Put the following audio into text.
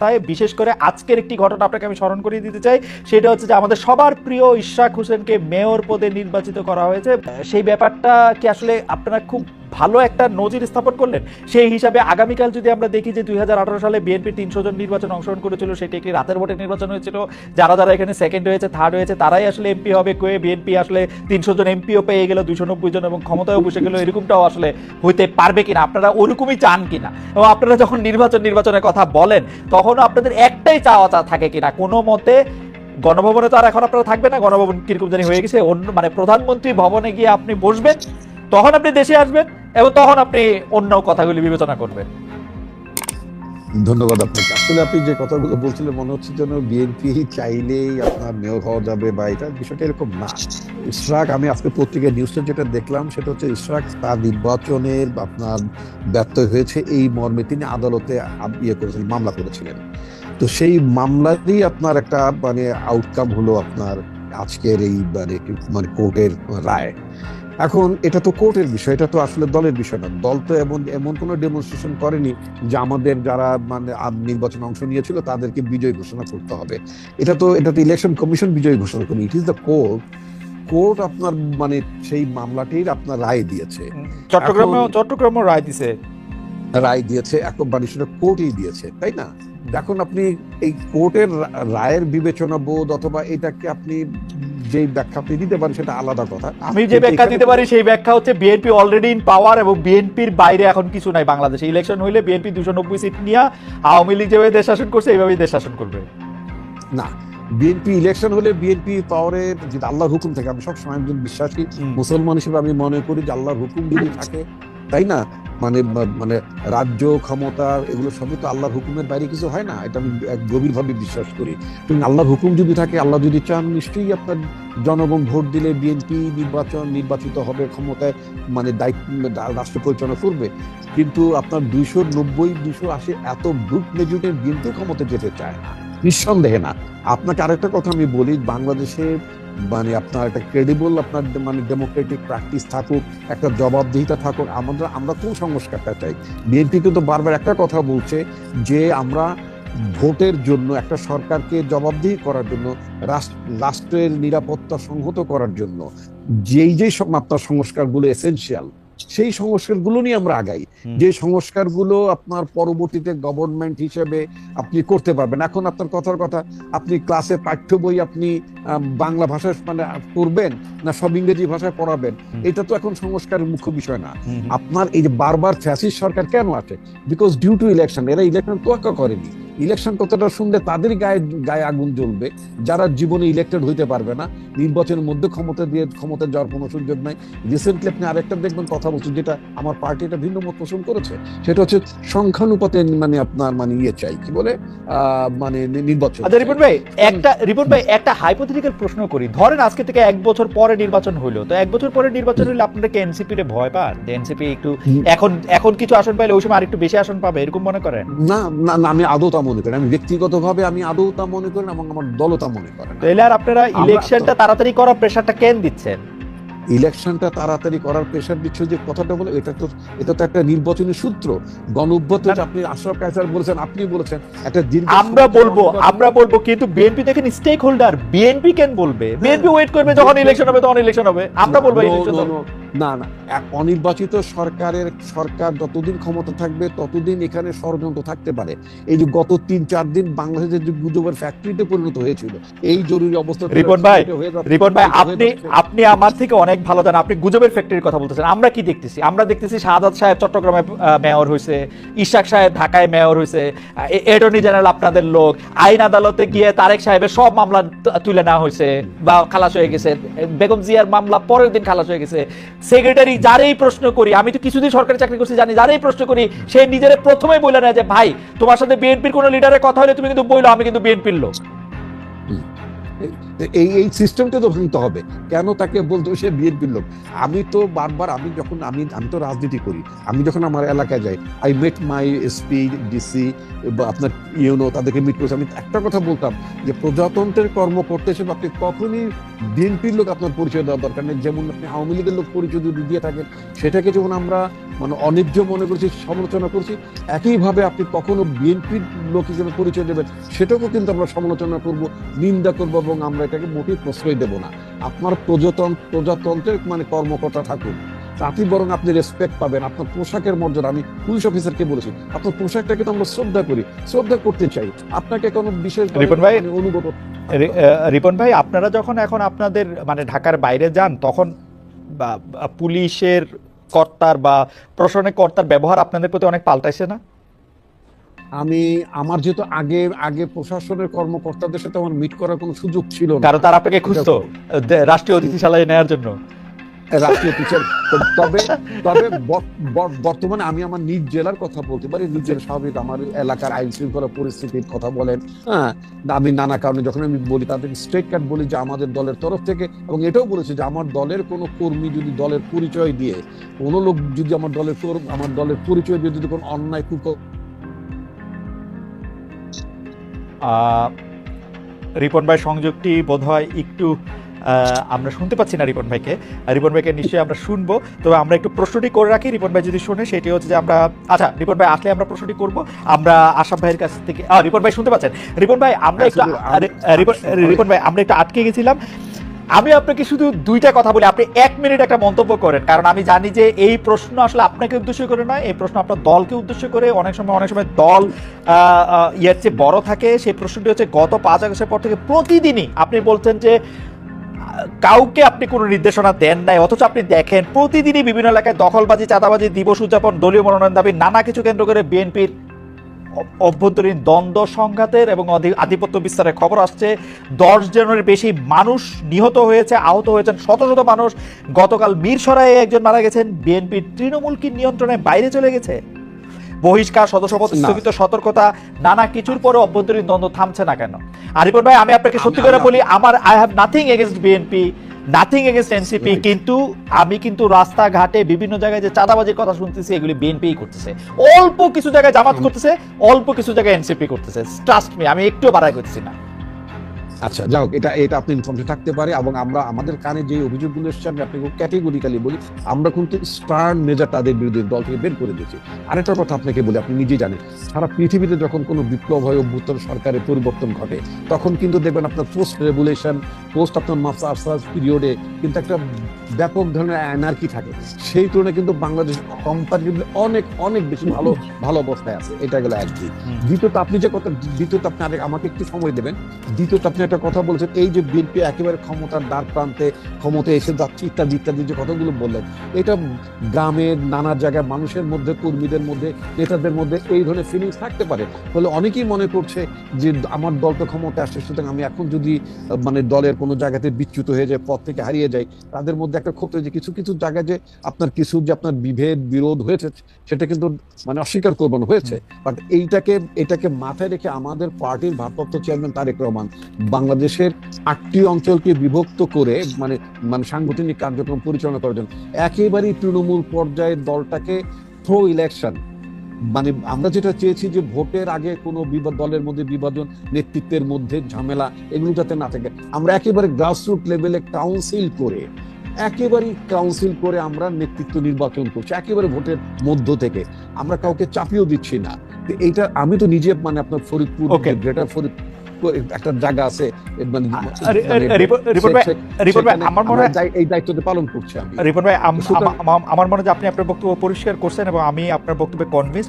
মাথায় বিশেষ করে আজকের একটি ঘটনা আপনাকে আমি স্মরণ করিয়ে দিতে চাই। সেটা হচ্ছে যে আমাদের সবার প্রিয় ইশরাক হোসেনকে মেয়র পদে নির্বাচিত করা হয়েছে। সেই ব্যাপারটা কি আসলে আপনারা খুব ভালো একটা নজির স্থাপন করলেন? সেই হিসাবে আগামীকাল যদি আমরা দেখি যে 2018 সালে বিএনপি 300 জন নির্বাচন অংশগ্রহণ করেছিল, সেটি একটি রাতের ভোটে নির্বাচন হয়েছিল। যারা যারা এখানে সেকেন্ড হয়েছে, থার্ড হয়েছে, তারাই আসলে এমপি হবে। বিএনপি আসলে 300 জন এমপিও পেয়ে গেল, 290 জন, এবং ক্ষমতায়ও বসে গেল। এরকমটাও আসলে হইতে পারবে কিনা, আপনারা ওরকমই চান কিনা? এবং আপনারা যখন নির্বাচনের কথা বলেন, তখন আপনাদের একটাই চাওয়া থাকে কিনা কোনো মতে? গণভবনে তো আর এখন আপনারা থাকবে না, গণভবন কিরকম জানি হয়ে গেছে, অন্য মানে প্রধানমন্ত্রী ভবনে গিয়ে আপনি বসবেন, তখন আপনি দেশে আসবেন এবং তখন আপনি অন্য কথাগুলি বিবেচনা করবেন। ধন্যবাদ আপনাকে। আসলে আপনি যে কথাগুলো বলছিলেন মনে হচ্ছে যেন বিএনপি চাইলেই আপনার মেয়র হওয়া যাবে, বা এটা বিষয়টা এরকম না। ইশরাক, আমি আজকে পত্রিকায় নিউজটা যেটা দেখলাম সেটা হচ্ছে ইশরাক তার নির্বাচনের আপনার ব্যর্থ হয়েছে এই মর্মে তিনি আদালতে করেছিলেন, মামলা করেছিলেন। তো সেই মামলারই আপনার একটা মানে আউটকাম হলো আপনার আজকের এই মানে কোর্টের রায়। এখন এটা তো কোর্টের বিষয়, এটা তো আসলে দলের বিষয় না। দল তো এমন কোনো ডেমনস্ট্রেশন করেনি যে আমাদের যারা মানে নির্বাচনে অংশ নিয়েছিল তাদেরকে বিজয় ঘোষণা করতে হবে। এটা তো ইলেকশন কমিশন বিজয় ঘোষণা করেনি, ইট ইজ দ্য কোর্ট আপনার মানে সেই মামলাটির আপনার রায় দিয়েছে। চট্টগ্রামে রায় দিয়েছে এখন মানে সেটা কোর্টই দিয়েছে, তাই না? এখন আপনি এই কোর্টের রায়ের বিবেচনা বোধ অথবা এটাকে আপনি যে ব্যাখ্যা আপনি দিতে পারেন সেটা আলাদা কথা। আমি যে ব্যাখ্যা দিতে পারি সেই ব্যাখ্যা হচ্ছে বিএনপি অলরেডি ইন পাওয়ার এবং বিএনপির বাইরে এখন কিছু নাই বাংলাদেশে। ইলেকশন হইলে বিএনপি 290 সিট নিয়ে আওয়ামী লীগ যেভাবে দেশ শাসন করছে এইভাবেই দেশ শাসন করবে না। বিএনপি ইলেকশন হলে বিএনপি পাওয়ারের যদি আল্লাহর হুকুম থাকে, আমি সবসময় একজন বিশ্বাসী মুসলমান হিসেবে আমি মনে করি যে আল্লাহর হুকুম যদি থাকে, তাই না, মানে রাজ্য ক্ষমতা এগুলো সবই তো আল্লাহর হুকুমের বাইরে কিছু হয় না, এটা আমি গভীরভাবে বিশ্বাস করি। আল্লাহর হুকুম যদি থাকে, আল্লাহ যদি চান, নিশ্চয়ই আপনার জনগণ ভোট দিলে বিএনপি নির্বাচিত হবে, ক্ষমতায় মানে দায়িত্ব রাষ্ট্র পরিচালনা করবে। কিন্তু আপনার 290-280 এত ব্রুট মেজরিটির বিএনপি ক্ষমতা যেতে চায় না, নিঃসন্দেহে না। আপনাকে আরেকটা কথা আমি বলি, বাংলাদেশে মানে আপনার একটা ক্রেডিবল আপনার মানে ডেমোক্রেটিক প্র্যাকটিস থাকুক, একটা জবাবদিহিতা থাকুক। আমরা কোন সংস্কারটা চাই? বিএনপি কিন্তু বারবার একটা কথা বলছে যে আমরা ভোটের জন্য, একটা সরকারকে জবাবদিহি করার জন্য, রাষ্ট্রের নিরাপত্তা সংহত করার জন্য যেই আপনার সংস্কারগুলো এসেনশিয়াল, সেই সংস্কারগুলো নিয়ে আমরা আগাই। যে সংস্কারগুলো আপনার পরবর্তীতে গভর্নমেন্ট হিসেবে আপনি করতে পারবেন। এখন আপনার কথার কথা, আপনি ক্লাসে পাঠ্য বই আপনি বাংলা ভাষায় মানে পড়বেন না সব ইংরেজি ভাষায় পড়াবেন, এটা তো এখন সংস্কারের মুখ্য বিষয় না। আপনার এই যে বারবার ফ্যাসিস্ট সরকার কেন আছে? Because due to election. এরা ইলেকশন তোয়াক্কা করেনি। ইলেকশন কথাটা শুনলে তাদের গায়ে আগুন জ্বলবে যারা জীবনে ইলেক্টেড হইতে পারবে না, নির্বাচনের মধ্যে ক্ষমতা যাওয়ার কোনো সুযোগ নাই। রিসেন্টলি আপনি আরেকটা দেখবেন কথা বলছেন, যেটা আমার পার্টি এটা ভিন্ন মত পোষণ করেছে, সেটা হচ্ছে সংখ্যানুপাতে মানে আপনার মানে চাই কি বলে মানে নির্বাচন। আচ্ছা রিপোর্ট ভাই একটা হাইপোথেটিক্যাল প্রশ্ন করি। ধরেন আজকে থেকে 1 বছর পরে নির্বাচন হইলো, তো 1 বছর পরে নির্বাচন হইলে আপনারা কি এনসিপি রে ভয় পান? এনসিপি একটু এখন কিছু আসন পাইলে ওই সময় আরেকটু বেশি আসন পাবে, এরকম মনে করেন? না, আমি আদৌ তা মনে করি। আমি ব্যক্তিগতভাবে আমি আদৌ তা মনে করি এবং আমার দলও তা মনে করে না। তাহলে আর আপনারা ইলেকশনটা তাড়াতাড়ি করার প্রেসারটা কেন দিচ্ছেন? ইলেকশনটা তাড়াতাড়ি করার প্রেশার দিচ্ছে যে কথাটা বলে, এটা তো একটা নির্বাচনী সূত্র। গণঅভ্যুত্থান আপনি আশরাফ কায়সার বলেছেন, আপনি বলেছেন একটা দীর্ঘ, আমরা বলবো কিন্তু বিএনপি দেখেন স্টেক হোল্ডার, বিএনপি কেন বলবে? বিএনপি ওয়েট করবে যখন ইলেকশন হবে তখন ইলেকশন হবে, আমরা বলবো না। অনির্বাচিত সরকার যতদিন ক্ষমতা থাকবে ততদিন এখানে ষড়যন্ত্র থাকতে পারে। এই যে গত 3-4 দিন বাংলাদেশের যে গুজবের ফ্যাক্টরিতে পরিণত হয়েছিল এই জরুরি অবস্থা। রিপোর্ট ভাই আপনি আমার থেকে অনেক ভালো জানেন, আপনি গুজবের ফ্যাক্টরির কথা বলতেছেন। আমরা কি দেখতেছি? আমরা দেখতেছি শাহাদাত সাহেব চট্টগ্রামে মেয়র হয়েছে, ইশাক সাহেব ঢাকায় মেয়র হয়েছে, অ্যাটর্নি জেনারেল আপনাদের লোক, আইন আদালতে গিয়ে তারেক সাহেবের সব মামলা তুলে নেওয়া হয়েছে বা খালাস হয়ে গেছে, বেগম জিয়ার মামলা পরের দিন খালাস হয়ে গেছে। সেক্রেটারি যারেই প্রশ্ন করি, আমি তো কিছুদিন সরকারি চাকরি করছি জানি, যারেই প্রশ্ন করি সে নিজের প্রথমে বলে না যে ভাই তোমার সাথে বিএনপির কোন লিডারের কথা হলে তুমি কিন্তু বইলো আমি কিন্তু বিএনপির লোক। তো এই সিস্টেমটা তো ভাঙতে হবে। কেন তাকে বলতো সে বিএনপির লোক? আমি তো বারবার, আমি যখন আমি তো রাজনীতি করি, আমি যখন আমার এলাকায় যাই, I met my SP, DC বা আপনার ইউনো, তাদেরকে মিট করছি। আমি একটা কথা বলতাম যে প্রজাতন্ত্রের কর্মকর্তা হিসেবে আপনি কখনই বিএনপির লোক আপনার পরিচয় দেওয়া দরকার নেই। যেমন আপনি আওয়ামী লীগের লোক পরিচয় যদি দিয়ে থাকেন, সেটাকে যেমন আমরা মানে অন্যায্য মনে করছি, সমালোচনা করছি, একইভাবে আপনি কখনো বিএনপির লোক হিসেবে পরিচয় দেবেন, সেটাকেও কিন্তু আমরা সমালোচনা করব, নিন্দা করবো, এবং আমরা এটাকে মোটেই প্রশ্রয় দেব না। আপনার প্রজাতন্ত্রের মানে কর্মকর্তা থাকুন, তাতে বরং আপনি রেসপেক্ট পাবেন। আপনার পোশাকের মর্যাদা, আমি পুলিশ অফিসারকে বলেছি, আপনার পোশাকটাকে তো আমরা শ্রদ্ধা করতে চাই, আপনাকে কোনো বিশেষ অনুগত। রিপন ভাই, আপনারা যখন এখন আপনাদের মানে ঢাকার বাইরে যান, তখন পুলিশের কর্তার বা প্রশাসনিক কর্তার ব্যবহার আপনাদের প্রতি অনেক পাল্টাইছে না? আমার যেহেতু আগে প্রশাসনের কর্মকর্তাদের সাথে আমার মিট করার কোনো সুযোগ ছিল না, কারণ তারা আপনাকে খুঁজতো রাষ্ট্রীয় অতিথিশালায় নেওয়ার জন্য। রাষ্ট্রীয় টিচার। তবে বর্তমানে আমি আমার নিজ জেলার কথা বলতে পারি। নিজের স্বাভাবিক আমার এলাকার আইন শৃঙ্খলা পরিস্থিতির কথা বলেন, হ্যাঁ, আমি নানা কারণে যখন আমি বলি, তাদের স্ট্রেট কাট বলি যে আমাদের দলের তরফ থেকে, এবং এটাও বলেছি যে আমার দলের কোনো কর্মী যদি দলের পরিচয় দিয়ে কোনো লোক যদি আমার দলের পরিচয় দিয়ে যদি কোনো অন্যায় রিপন ভাই সংযোগটি বোধহয় একটু আমরা শুনতে পাচ্ছি না রিপন ভাইকে নিশ্চয়ই আমরা শুনবো। তবে আমরা একটু প্রশ্নটি করে রাখি, রিপন ভাই যদি শুনে, সেটি হচ্ছে যে আমরা, আচ্ছা রিপন ভাই আসলে আমরা প্রশ্নটি করব আমরা আশাফ ভাইয়ের কাছ থেকে। রিপন ভাই শুনতে পাচ্ছেন? রিপন ভাই আমরা একটু আটকে গেছিলাম। আমি আপনাকে শুধু দুইটা কথা বলি, আপনি 1 মিনিট একটা মন্তব্য করেন, কারণ আমি জানি যে এই প্রশ্ন আসলে আপনাকে উদ্দেশ্য করে নয়, এই প্রশ্ন আপনার দলকে উদ্দেশ্য করে। অনেক সময় দল ইয়ের চেয়ে বড় থাকে। সেই প্রশ্নটি হচ্ছে, গত 5 আগস্টের পর থেকে প্রতিদিনই আপনি বলছেন যে কাউকে আপনি কোনো নির্দেশনা দেন নাই, অথচ আপনি দেখেন প্রতিদিনই বিভিন্ন এলাকায় দখলবাজি, চাঁদাবাজি, দিবস উদযাপন, দলীয় মনোনয়ন দাবি, নানা কিছু কেন্দ্র করে বিএনপির অভ্যন্তরীণ দ্বন্দ্ব সংঘাতের এবং আধিপত্য বিস্তারের খবর আসছে। 10 জনের বেশি মানুষ নিহত হয়েছে, আহত হয়েছেন শত শত মানুষ। গতকাল মিরসরাইয়ে একজন মারা গেছেন। বিএনপির তৃণমূল কি নিয়ন্ত্রণের বাইরে চলে গেছে? বহিষ্কার, সদস্যপদ স্থগিত, সতর্কতা, নানা কিছুর পরে অভ্যন্তরীণ দ্বন্দ্ব থামছে না কেন? আরিফুর ভাই, আমি আপনাকে সত্যি করে বলি, I have nothing against BNP, nothing against NCP, কিন্তু আমি কিন্তু রাস্তাঘাটে বিভিন্ন জায়গায় যে চাঁদাবাজির কথা শুনতেছি, এগুলি বিএনপি করতেছে। অল্প কিছু জায়গায় জামাত করতেছে, অল্প কিছু জায়গায় এনসিপি করতেছে। ট্রাস্ট মি, আমি একটু বাড়াই করতেছি না। আচ্ছা, যাও, এটা আপনি ইনফরমেশন থাকতে পারে। এবং আমরা আমাদের কানে যে অভিযোগগুলো এসছে, আমি আপনাকে ক্যাটেগরিক্যালি বলি, আমরা কিন্তু স্টার্ন মেজার তাদের বিরুদ্ধে দল থেকে বের করে দিয়েছি। আরেকটা কথা আপনাকে বলি, আপনি নিজেই জানেন, সারা পৃথিবীতে যখন কোনো বিপ্লব হয়, অভ্যুত্থান, সরকারের পরিবর্তন ঘটে, তখন কিন্তু দেখবেন আপনার পোস্ট রেগুলেশন, পোস্ট আপনার মাস্টার্স পিরিয়ডে কিন্তু একটা ব্যাপক ধরনের অ্যানার্কি থাকে। সেই তুলনায় কিন্তু বাংলাদেশ কম্পারেটিভলি অনেক অনেক বেশি ভালো অবস্থায় আছে। এটা গেল একদিক। দ্বিতীয়ত আপনি আমাকে একটু সময় দেবেন। দ্বিতীয়ত আপনি একটা কথা বলেছেন, এই যে বিএনপি একেবারে ক্ষমতার দ্বার প্রান্তে, ক্ষমতায় এসে যাচ্ছে ইত্যাদি ইত্যাদি যে কথাগুলো বললেন, এটা গ্রামের নানা জায়গায় মানুষের মধ্যে, কর্মীদের মধ্যে, নেতাদের মধ্যে এই ধরনের ফিলিংস থাকতে পারে। ফলে অনেকেই মনে করছে যে আমার দল তো ক্ষমতায় আসছে, সুতরাং আমি এখন যদি মানে দলের কোনো জায়গাতে বিচ্যুত হয়ে যায়, পদ থেকে হারিয়ে যাই, তাদের মধ্যে একটা ক্ষোভ যে কিছু কিছু জায়গায় যে আপনার বিভেদ বিরোধ হয়েছে, সেটা কিন্তু মানে অস্বীকার করবেন হয়েছে। বাট এটাকে মাথায় রেখে আমাদের পার্টির ভারপ্রাপ্ত চেয়ারম্যান তারেক রহমান বাংলাদেশের 8টি অঞ্চলকে বিভক্ত করে মানে সাংগঠনিক কার্যক্রম পরিচালনা করার জন্য একেবারেই তৃণমূল পর্যায়ের দলটাকে প্রো ইলেকশন, মানে আমরা যেটা চেয়েছি যে ভোটের আগে কোনো দলের মধ্যে বিভাজন, নেতৃত্বের মধ্যে ঝামেলা, এগুলো যাতে না থাকে, আমরা একেবারে গ্রাসরুট লেভেলে কাউন্সিল করে আমরা নেতৃত্ব নির্বাচন করছি, একেবারে ভোটের মধ্য থেকে। আমরা কাউকে চাপিয়েও দিচ্ছি না। এইটা আমি তো নিজে মানে আপনার ফরিদপুর, গ্রেটার ফরিদপুর একটা জায়গা আছে, এই দায়িত্বটা পালন করছি আমি। রিপন ভাই, আমার মনে হয় আপনি আপনার বক্তব্য পরিষ্কার করছেন এবং আমি আপনার বক্তব্যে কনভিন্স।